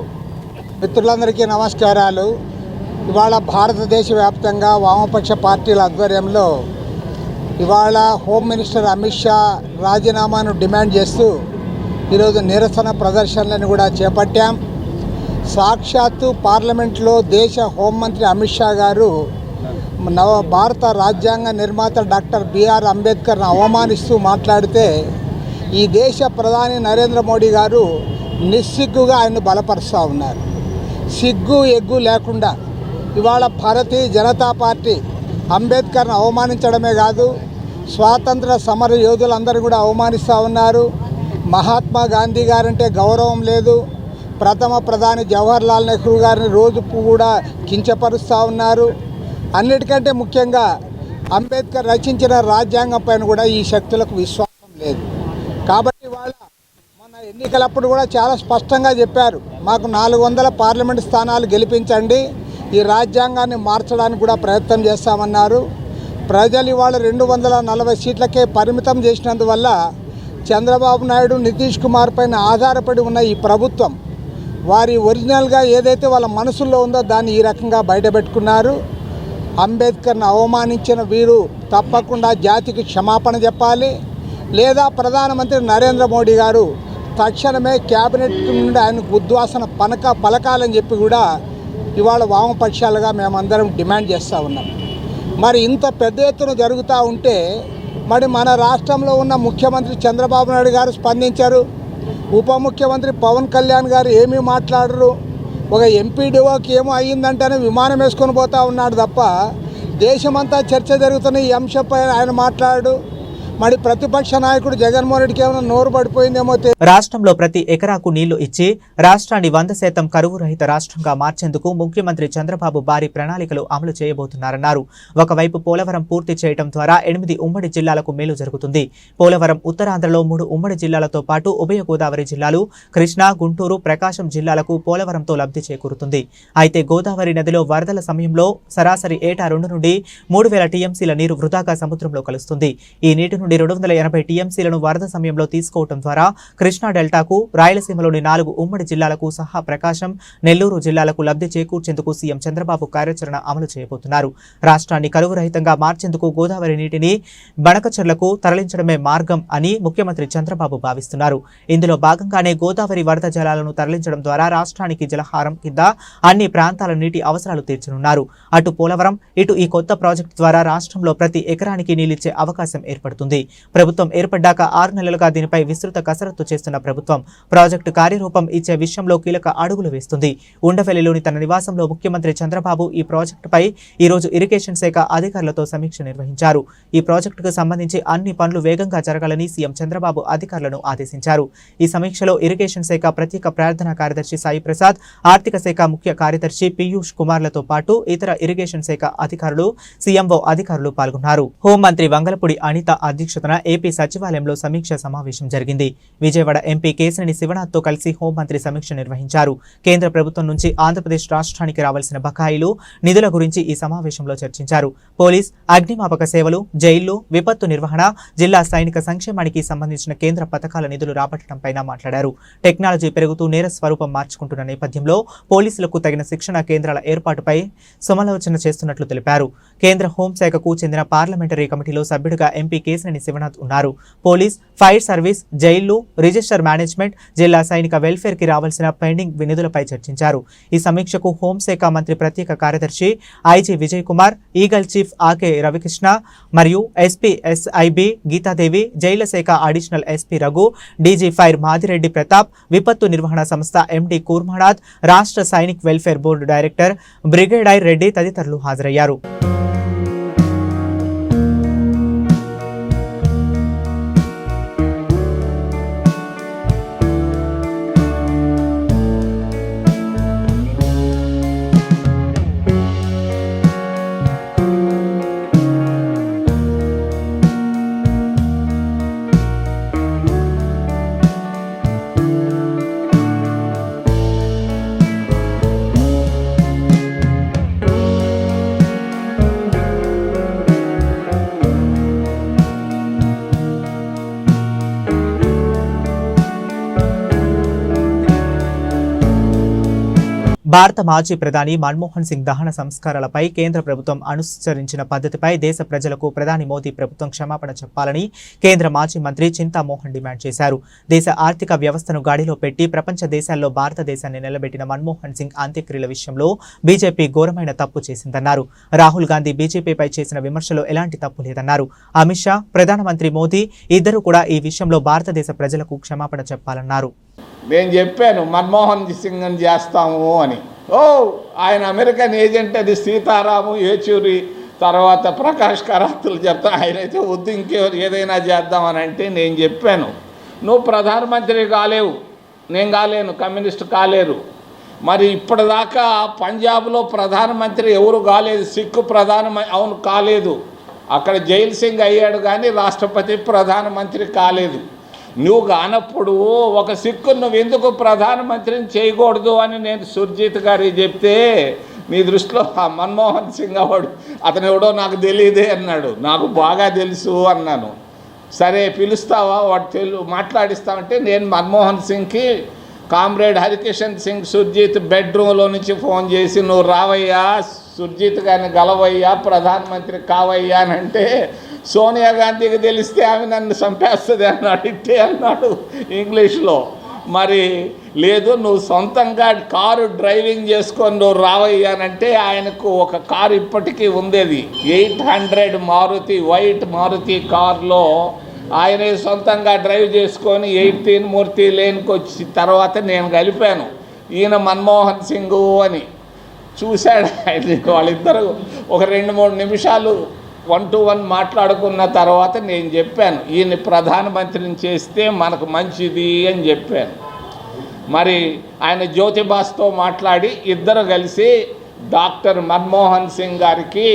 మిత్రులందరికీ నమస్కారాలు. ఇవాళ భారతదేశ వ్యాప్తంగా వామపక్ష పార్టీల ఆధ్వర్యంలో ఇవాళ హోమ్ మినిస్టర్ అమిత్ షా రాజీనామాను డిమాండ్ చేస్తూ ఈరోజు నిరసన ప్రదర్శనలను కూడా చేపట్టాం. సాక్షాత్తు పార్లమెంట్లో దేశ హోంమంత్రి అమిత్ షా గారు భారత రాజ్యాంగ నిర్మాత డాక్టర్ బిఆర్ అంబేద్కర్ను అవమానిస్తూ మాట్లాడితే ఈ దేశ ప్రధాని నరేంద్ర మోడీ గారు నిస్సిగ్గుగా ఆయన్ను బలపరుస్తూ ఉన్నారు. సిగ్గు ఎగ్గు లేకుండా ఇవాళ భారతీయ జనతా పార్టీ అంబేద్కర్ను అవమానించడమే కాదు, స్వాతంత్ర సమర యోధులందరూ కూడా అవమానిస్తూ ఉన్నారు. మహాత్మా గాంధీ గారంటే గౌరవం లేదు. ప్రథమ ప్రధాని జవహర్లాల్ నెహ్రూ గారిని రోజు కూడా కించపరుస్తూ ఉన్నారు. అన్నిటికంటే ముఖ్యంగా అంబేద్కర్ రచించిన రాజ్యాంగం పైన కూడా ఈ శక్తులకు విశ్వాసం లేదు. కాబట్టి వాళ్ళ మొన్న ఎన్నికలప్పుడు కూడా చాలా స్పష్టంగా చెప్పారు, మాకు 400 పార్లమెంటు స్థానాలు గెలిపించండి, ఈ రాజ్యాంగాన్ని మార్చడానికి కూడా ప్రయత్నం చేస్తామన్నారు. ప్రజలు ఇవాళ 240 సీట్లకే పరిమితం చేసినందువల్ల చంద్రబాబు నాయుడు, నితీష్ కుమార్ పైన ఆధారపడి ఉన్న ఈ ప్రభుత్వం వారి ఒరిజినల్గా ఏదైతే వాళ్ళ మనసుల్లో ఉందో దాన్ని ఈ రకంగా బయటపెట్టుకున్నారు. అంబేద్కర్ను అవమానించిన వీరు తప్పకుండా జాతికి క్షమాపణ చెప్పాలి, లేదా ప్రధానమంత్రి నరేంద్ర మోడీ గారు తక్షణమే క్యాబినెట్ నుండి ఆయనకు ఉద్వాసన పలకాలని చెప్పి కూడా ఇవాళ వామపక్షాలుగా మేమందరం డిమాండ్ చేస్తూ ఉన్నాం. మరి ఇంత పెద్ద ఎత్తున జరుగుతూ ఉంటే మరి మన రాష్ట్రంలో ఉన్న ముఖ్యమంత్రి చంద్రబాబు నాయుడు గారు స్పందించారు, ఉప ముఖ్యమంత్రి పవన్ కళ్యాణ్ గారు ఏమీ మాట్లాడరు. ఒక ఎంపీడీఓకి ఏమో అయ్యిందంటేనే విమానం వేసుకొని పోతూ ఉన్నాడు తప్ప దేశమంతా చర్చ జరుగుతున్న ఈ అంశంపై ఆయన మాట్లాడు. మరి ప్రతిపక్ష నాయకుడు జగన్మోహన్ రెడ్డికి ఏమైనా నోరు పడిపోయిందేమో. రాష్ట్రంలో ప్రతి ఎకరాకు నీళ్లు ఇచ్చి రాష్ట్రాన్ని 100% కరువు రహిత రాష్ట్రంగా మార్చేందుకు ముఖ్యమంత్రి చంద్రబాబు భారీ ప్రణాళికలు అమలు చేయబోతున్నారన్నారు. ఒకవైపు పోలవరం పూర్తి చేయడం ద్వారా 8 ఉమ్మడి జిల్లాలకు మేలు జరుగుతుంది. పోలవరం ఉత్తరాంధ్రలో 3 ఉమ్మడి జిల్లాలతో పాటు ఉభయ గోదావరి జిల్లాలు కృష్ణా, గుంటూరు, ప్రకాశం జిల్లాలకు పోలవరంతో లబ్ధి చేకూరుతుంది. అయితే గోదావరి నదిలో వరదల సమయంలో సరాసరి ఏటా 2 నుండి 3000 టీఎంసీల నీరు వృధాగా సముద్రంలో కలుస్తుంది. ఈ నీటి నుండి 280 టీఎంసీలను వరద సమయంలో తీసుకోవడం ద్వారా కృష్ణా డెల్టాకు, రాయలసీమలోని 4 ఉమ్మడి జిల్లాలకు సహా ప్రకాశం, నెల్లూరు జిల్లాలకు లబ్ధి చేకూర్చేందుకు సీఎం చంద్రబాబు కార్యాచరణ అమలు చేయబోతున్నారు. రాష్ట్రాన్ని కరువు రహితంగా మార్చేందుకు గోదావరి నీటిని బనకచెర్లకు తరలించడమే మార్గం అని ముఖ్యమంత్రి చంద్రబాబు భావిస్తున్నారు. ఇందులో భాగంగానే గోదావరి వరద జలాలను తరలించడం ద్వారా రాష్ట్రానికి జలహారం కింద అన్ని ప్రాంతాల నీటి అవసరాలు తీర్చనున్నారు. అటు పోలవరం, ఇటు ఈ కొత్త ప్రాజెక్టు ద్వారా రాష్ట్రంలో ప్రతి ఎకరానికి నీళ్లిచ్చే అవకాశం ఏర్పడుతుంది. ప్రభుత్వం ఏర్పడ్డాక 6 నెలలుగా దీనిపై విస్తృత కసరత్తు చేస్తున్న ప్రభుత్వం ప్రాజెక్టు కార్యరూపం ఇచ్చే విషయంలో కీలక అడుగులు వేస్తుంది. ఉండవెల్లిలోని తన నివాసంలో ముఖ్యమంత్రి చంద్రబాబు ఈ ప్రాజెక్టుపై ఈరోజు ఇరిగేషన్ శాఖ అధికారులతో సమీక్ష నిర్వహించారు. ఈ ప్రాజెక్టుకు సంబంధించి అన్ని పనులు వేగంగా జరగాలని సీఎం చంద్రబాబు అధికారులను ఆదేశించారు. ఈ సమీక్షలో ఇరిగేషన్ శాఖ ప్రత్యేక ప్రార్థనా కార్యదర్శి సాయి ప్రసాద్, ఆర్థిక శాఖ ముఖ్య కార్యదర్శి పీయూష్ కుమార్లతో పాటు ఇతర ఇరిగేషన్ శాఖ అధికారులు, సీఎంఓ అధికారులు పాల్గొన్నారు. హోంమంత్రి వంగలపూడి అనిత అధ్యక్షతన ఏపీ సచివాలయంలో సమీక్ష సమావేశం జరిగింది. విజయవాడ ఎంపీ కేశినేని శివనాథ్తో కలిసి హోంమంత్రి సమీక్ష నిర్వహించారు. కేంద్ర ప్రభుత్వం నుంచి ఆంధ్రప్రదేశ్ రాష్ట్రానికి రావాల్సిన బకాయిలు, నిధుల గురించి ఈ సమావేశంలో చర్చించారు. పోలీస్, అగ్నిమాపక సేవలు, జైళ్లు, విపత్తు నిర్వహణ, జిల్లా సైనిక సంక్షేమానికి సంబంధించిన కేంద్ర పథకాల నిధులు రాబట్టడంపై మాట్లాడారు. టెక్నాలజీ పెరుగుతూ నేర స్వరూపం మార్చుకుంటున్న నేపథ్యంలో పోలీసులకు తగిన శిక్షణ కేంద్రాల ఏర్పాటుపై సమాలోచన చేస్తున్నట్లు తెలిపారు. కేంద్ర హోంశాఖకు చెందిన పార్లమెంటరీ కమిటీలో సభ్యుడిగా ఎంపీ కేశినేని సింగరేణి శివనాథ్ ఉన్నారు. పోలీస్, ఫైర్ సర్వీస్, జైళ్లు, రిజిస్టర్ మేనేజ్మెంట్, జిల్లా సైనిక వెల్ఫేర్ కి రావాల్సిన పెండింగ్ నిధులపై చర్చించారు. ఈ సమీక్షకు హోంశాఖ మంత్రి ప్రత్యేక కార్యదర్శి IG Vijay Kumar, Eagle chief Ake Ravikrishna మరియు ఎస్పీ ఎస్ఐబి గీతాదేవి, జైళ్ల శాఖ additional SP Raghu, DG fire Madireddy Prathap, విపత్తు నిర్వహణ సంస్థ ఎండి కూర్మనాథ్, రాష్ట్ర Sainik welfare board director brigadier Reddy తదితరులు హాజరయ్యారు. భారత మాజీ ప్రధాని మన్మోహన్ సింగ్ దహన సంస్కారాలపై కేంద్ర ప్రభుత్వం అనుసరించిన పద్ధతిపై దేశ ప్రజలకు ప్రధాని మోదీ ప్రభుత్వం క్షమాపణ చెప్పాలని కేంద్ర మాజీ మంత్రి చింతామోహన్ డిమాండ్ చేశారు. దేశ ఆర్థిక వ్యవస్థను గాడిలో పెట్టి ప్రపంచ దేశాల్లో భారతదేశాన్ని నిలబెట్టిన మన్మోహన్ సింగ్ అంత్యక్రియల విషయంలో బీజేపీ ఘోరమైన తప్పు చేసిందన్నారు. రాహుల్ గాంధీ బీజేపీపై చేసిన విమర్శలో ఎలాంటి తప్పు లేదన్నారు. అమిత్ షా, ప్రధానమంత్రి మోదీ ఇద్దరు కూడా ఈ విషయంలో భారతదేశ ప్రజలకు క్షమాపణ చెప్పాలన్నారు. నేను చెప్పాను మన్మోహన్ సింగ్ అని చేస్తాము అని. ఆయన అమెరికన్ ఏజెంట్, అది సీతారాము యేచూరి, తర్వాత ప్రకాష్ కరాతులు చెప్తా. ఆయనైతే వద్దు ఇంకెవరు ఏదైనా చేద్దామని అంటే నేను చెప్పాను, నువ్వు ప్రధానమంత్రి కాలేవు, నేను కాలేను, కమ్యూనిస్ట్ కాలేరు. మరి ఇప్పటిదాకా పంజాబ్లో ప్రధానమంత్రి ఎవరు కాలేదు, సిక్కు అవును కాలేదు. అక్కడ జైల్ సింగ్ అయ్యాడు కానీ రాష్ట్రపతి ప్రధానమంత్రి కాలేదు. నువ్వు కానప్పుడు ఒక సిక్కు నువ్వు ఎందుకు ప్రధానమంత్రిని చేయకూడదు అని నేను సుర్జిత్ గారికి చెప్తే, నీ దృష్టిలో ఆ మన్మోహన్ సింగ్ అవాడు అతను ఎవడో నాకు తెలియదే అన్నాడు. నాకు బాగా తెలుసు అన్నాను. సరే పిలుస్తావా, వాడు మాట్లాడిస్తామంటే నేను మన్మోహన్ సింగ్కి కామ్రేడ్ హరికిషన్ సింగ్ సుర్జిత్ బెడ్రూమ్లో నుంచి ఫోన్ చేసి, నువ్వు రావయ్యా, సుర్జిత్ గారిని గలవయ్యా, ప్రధానమంత్రి కావయ్యా అని అంటే, సోనియా గాంధీకి తెలిస్తే ఆమె నన్ను చంపేస్తుంది అన్నాడు. ఇట్టే అన్నాడు ఇంగ్లీష్లో. మరి లేదు, నువ్వు సొంతంగా కారు డ్రైవింగ్ చేసుకొని నువ్వు రావయ్యానంటే, ఆయనకు ఒక కారు ఇప్పటికీ ఉండేది 800 మారుతి, వైట్ మారుతి కారులో ఆయనే సొంతంగా డ్రైవ్ చేసుకొని 18 మూర్తి లేన్కి వచ్చి తర్వాత నేను కలిపాను ఈయన మన్మోహన్ సింగ్ అని. చూశాడు ఆయన. వాళ్ళిద్దరూ ఒక 2-3 నిమిషాలు 1-to-1 మాట్లాడుకున్న తర్వాత నేను చెప్పాను, ఈయన్ని ప్రధానమంత్రిని చేస్తే మనకు మంచిది అని చెప్పాను. మరి ఆయన జ్యోతిబాస్తో మాట్లాడి ఇద్దరు కలిసి డాక్టర్ మన్మోహన్ సింగ్ గారికి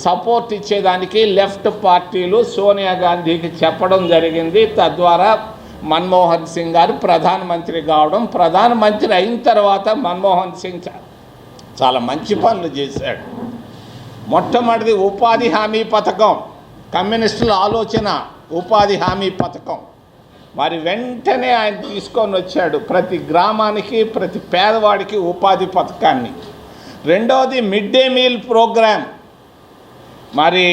సపోర్ట్ ఇచ్చేదానికి లెఫ్ట్ పార్టీలు సోనియా గాంధీకి చెప్పడం జరిగింది. తద్వారా మన్మోహన్ సింగ్ గారు ప్రధానమంత్రి కావడం. ప్రధానమంత్రి అయిన తర్వాత మన్మోహన్ సింగ్ చాలా మంచి పనులు చేశాడు. మొట్టమొదటిది ఉపాధి హామీ పథకం, కమ్యూనిస్టుల ఆలోచన ఉపాధి హామీ పథకం. మరి వెంటనే ఆయన తీసుకొని వచ్చాడు ప్రతి గ్రామానికి, ప్రతి పేదవాడికి ఉపాధి పథకాన్ని. రెండవది మిడ్ డే మీల్ ప్రోగ్రామ్. మరి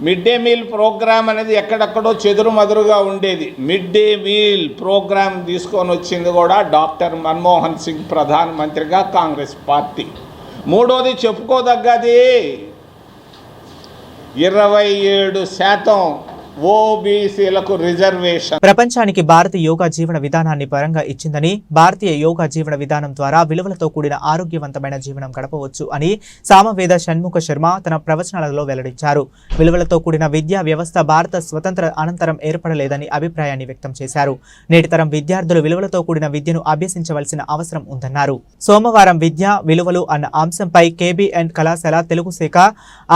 మిడ్ డే మీల్ ప్రోగ్రామ్ అనేది ఎక్కడెక్కడో చెదురుమదురుగా ఉండేది. మిడ్ డే మీల్ ప్రోగ్రామ్ తీసుకొని వచ్చింది కూడా డాక్టర్ మన్మోహన్ సింగ్ ప్రధానమంత్రిగా కాంగ్రెస్ పార్టీ. మూడోది చెప్పుకోదగ్గది 27% ఓబీసీలకు రిజర్వేషన్. ప్రపంచానికి భారత యోగా జీవన విధానాన్ని పరంగా ఇచ్చిందని, భారతీయ యోగా జీవన విధానం ద్వారా విలువలతో కూడిన ఆరోగ్యవంతమైన జీవనం గడపవచ్చు అని సామవేద షణ్ముఖ శర్మ తన ప్రవచనాలలో వెల్లడించారు. విలువలతో కూడిన విద్యా వ్యవస్థ భారత స్వతంత్ర అనంతరం ఏర్పడలేదని అభిప్రాయాన్ని వ్యక్తం చేశారు. నేటి తరం విద్యార్థులు విలువలతో కూడిన విద్యను అభ్యసించవలసిన అవసరం ఉందన్నారు. సోమవారం విద్య విలువలు అన్న అంశంపై కేబీఎన్ కళాశాల తెలుగు శాఖ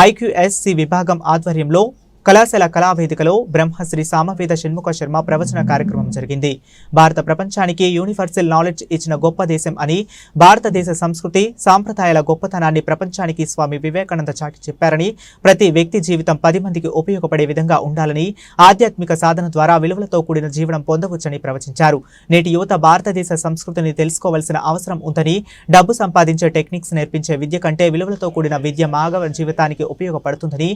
ఐక్యూఎస్సి విభాగం ఆధ్వర్యంలో కళాశాల కళావేదికలో బ్రహ్మశ్రీ సామవేద షణ్ముఖ శర్మ ప్రవచన కార్యక్రమం జరిగింది. భారత ప్రపంచానికి యూనివర్సల్ నాలెడ్జ్ ఇచ్చిన గొప్ప దేశం అని, భారతదేశ సంస్కృతి సాంప్రదాయాల గొప్పతనాన్ని ప్రపంచానికి స్వామి వివేకానంద చాటి చెప్పారని, ప్రతి వ్యక్తి జీవితం 10 మందికి ఉపయోగపడే విధంగా ఉండాలని, ఆధ్యాత్మిక సాధన ద్వారా విలువలతో కూడిన జీవనం పొందవచ్చని ప్రవచించారు. నేటి యువత భారతదేశ సంస్కృతిని తెలుసుకోవాల్సిన అవసరం ఉందని, డబ్బు సంపాదించే టెక్నిక్స్ నేర్పించే విద్య కంటే విలువలతో కూడిన విద్య మానవ జీవితానికి ఉపయోగపడుతుందని,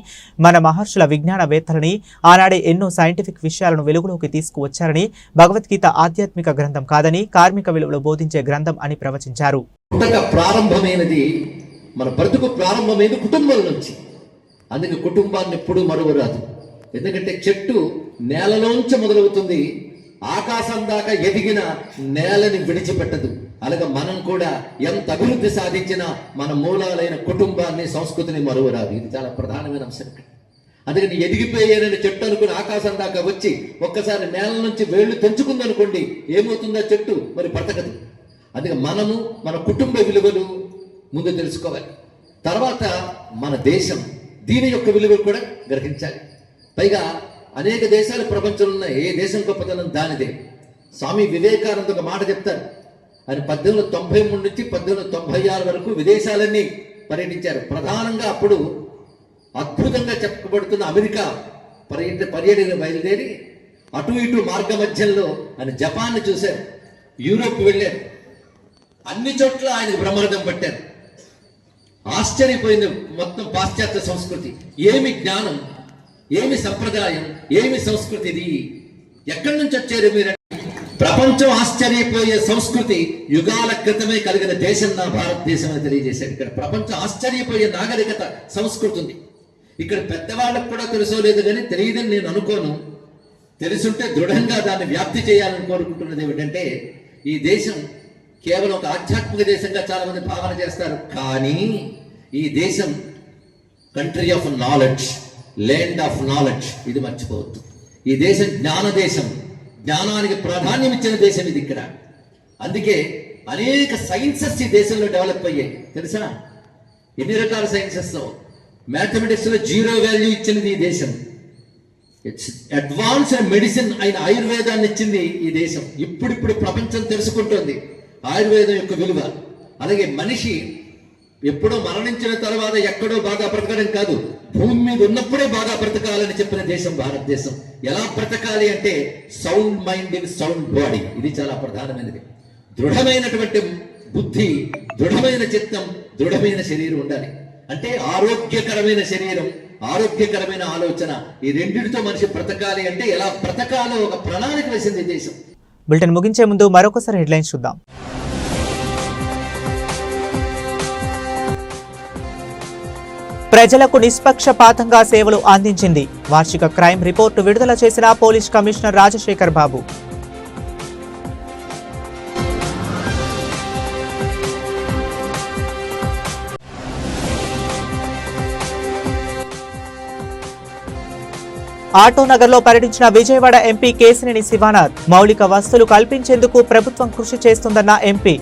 మన మహర్షుల విజ్ఞాన విజ్ఞానవేత్తలని, ఆనాడే ఎన్నో సైంటిఫిక్ విషయాలను వెలుగులోకి తీసుకువచ్చారని, భగవద్గీత ఆధ్యాత్మిక గ్రంథం కాదని, కార్మిక విలువలు బోధించే గ్రంథం అని ప్రవచించారు. ప్రారంభమైనది మన బ్రతుకు ప్రారంభమైనది కుటుంబం నుంచి. అందుకే కుటుంబాన్ని ఎప్పుడూ మరువరాదు. ఎందుకంటే చెట్టు నేలలోంచి మొదలవుతుంది, ఆకాశం దాకా ఎదిగిన నేలని విడిచిపెట్టదు. అలాగే మనం కూడా ఎంత అభివృద్ధి సాధించినా మన మూలాలైన కుటుంబాన్ని, సంస్కృతిని మరువరాదు. ఇది చాలా ప్రధానమైన అంశం. అందుకని ఎదిగిపోయేనని చెట్టు అనుకుని ఆకాశం దాకా వచ్చి ఒక్కసారి నేల నుంచి వేళ్లు తెంచుకుందనుకోండి, ఏమవుతుందో చెట్టు? మరి బ్రతకదు. అందుకే మనము మన కుటుంబ విలువలు ముందు తెలుసుకోవాలి. తర్వాత మన దేశం, దీని యొక్క విలువలు కూడా గ్రహించాలి. పైగా అనేక దేశాలు ప్రపంచంలో ఉన్నాయి, ఏ దేశం గొప్పతనం దానిదే. స్వామి వివేకానంద ఒక మాట చెప్తారు. ఆయన 1893 నుంచి 1896 వరకు విదేశాలన్నీ పర్యటించారు. ప్రధానంగా అప్పుడు అద్భుతంగా చెప్పబడుతున్న అమెరికా పర్యటన బయలుదేరి అటు ఇటు మార్గ మధ్యంలో ఆయన జపాన్ చూశారు, యూరోప్ వెళ్ళారు. అన్ని చోట్ల ఆయన బ్రహ్మరథం పట్టారు. ఆశ్చర్యపోయింది మొత్తం పాశ్చాత్య సంస్కృతి. ఏమి జ్ఞానం, ఏమి సంప్రదాయం, ఏమి సంస్కృతి, ఇది ఎక్కడి నుంచి వచ్చారు మీరు? ప్రపంచం ఆశ్చర్యపోయే సంస్కృతి యుగాల క్రితమే కలిగిన దేశం నా భారతదేశం అని తెలియజేశాడు. ఇక్కడ ప్రపంచం ఆశ్చర్యపోయే నాగరికత, సంస్కృతి ఉంది. ఇక్కడ పెద్దవాళ్ళకు కూడా తెలుసో లేదు కానీ తెలియదని నేను అనుకోను. తెలుసుంటే దృఢంగా దాన్ని వ్యాప్తి చేయాలని కోరుకుంటున్నది ఏమిటంటే, ఈ దేశం కేవలం ఒక ఆధ్యాత్మిక దేశంగా చాలా మంది భావన చేస్తారు. కానీ ఈ దేశం country of knowledge, land of knowledge, ఇది మర్చిపోవద్దు. ఈ దేశం జ్ఞాన దేశం, జ్ఞానానికి ప్రాధాన్యం ఇచ్చిన దేశం ఇది. ఇక్కడ అందుకే అనేక సైన్సెస్ ఈ దేశంలో డెవలప్ అయ్యాయి. తెలుసా ఎన్ని రకాల సైన్సెస్? మ్యాథమెటిక్స్ లో 0 వాల్యూ ఇచ్చినది ఈ దేశం. అడ్వాన్స్డ్ మెడిసిన్ అయిన ఆయుర్వేదాన్ని ఇచ్చింది ఈ దేశం. ఇప్పుడు ప్రపంచం తెలుసుకుంటోంది ఆయుర్వేదం యొక్క విలువ. అలాగే మనిషి ఎప్పుడో మరణించిన తర్వాత ఎక్కడో బాగా బ్రతకడం కాదు, భూమి మీద ఉన్నప్పుడే బాగా బ్రతకాలని చెప్పిన దేశం భారతదేశం. ఎలా బ్రతకాలి అంటే sound mind in sound body, ఇది చాలా ప్రధానమైనది. దృఢమైనటువంటి బుద్ధి, దృఢమైన చిత్తం, దృఢమైన శరీరం ఉండాలి. అంటే ఆరోగ్యకరమైన శరీరం, ఆరోగ్యకరమైన ఆలోచన, ఈ రెండింటితో మనిషి బ్రతకాలి. అంటే ఎలా బ్రతకాలో ఒక ప్రణాళిక వేసింది దేశం. బులెటిన్ ముగించే ముందు మరొకసారి హెడ్లైన్స్ చూద్దాం. ప్రజలకు నిష్పక్షపాతంగా సేవలు అందించింది. వార్షిక క్రైమ్ రిపోర్టు విడుదల చేసిన పోలీస్ కమిషనర్ రాజశేఖర్ బాబు. ఆటోనగర్లో పర్యటించిన విజయవాడ ఎంపీ కేశినేని శివానాథ్. మౌలిక వసతులు కల్పించేందుకు ప్రభుత్వం కృషి చేస్తుందన్న ఎంపీ.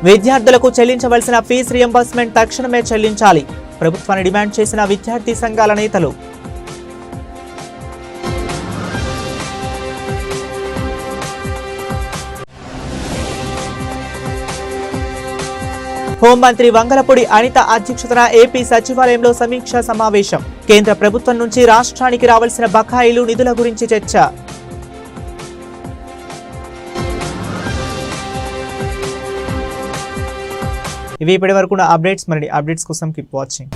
విద్యార్థులకు చెల్లించవలసిన ఫీజు రియంబర్స్మెంట్ తక్షణమే చెల్లించాలి. ప్రభుత్వాన్ని డిమాండ్ చేసిన విద్యార్థి సంఘాల నేతలు. హోంమంత్రి వంగలపూడి అనిత అధ్యక్షతన ఏపీ సచివాలయంలో సమీక్షా సమావేశం. కేంద్ర ప్రభుత్వం నుంచి రాష్ట్రానికి రావాల్సిన బకాయిలు, నిధుల గురించి చర్చ. ఇవి ఇప్పటి వరకు అప్డేట్స్. మరిన్ని అప్డేట్స్ కోసం కీప్ వాచింగ్.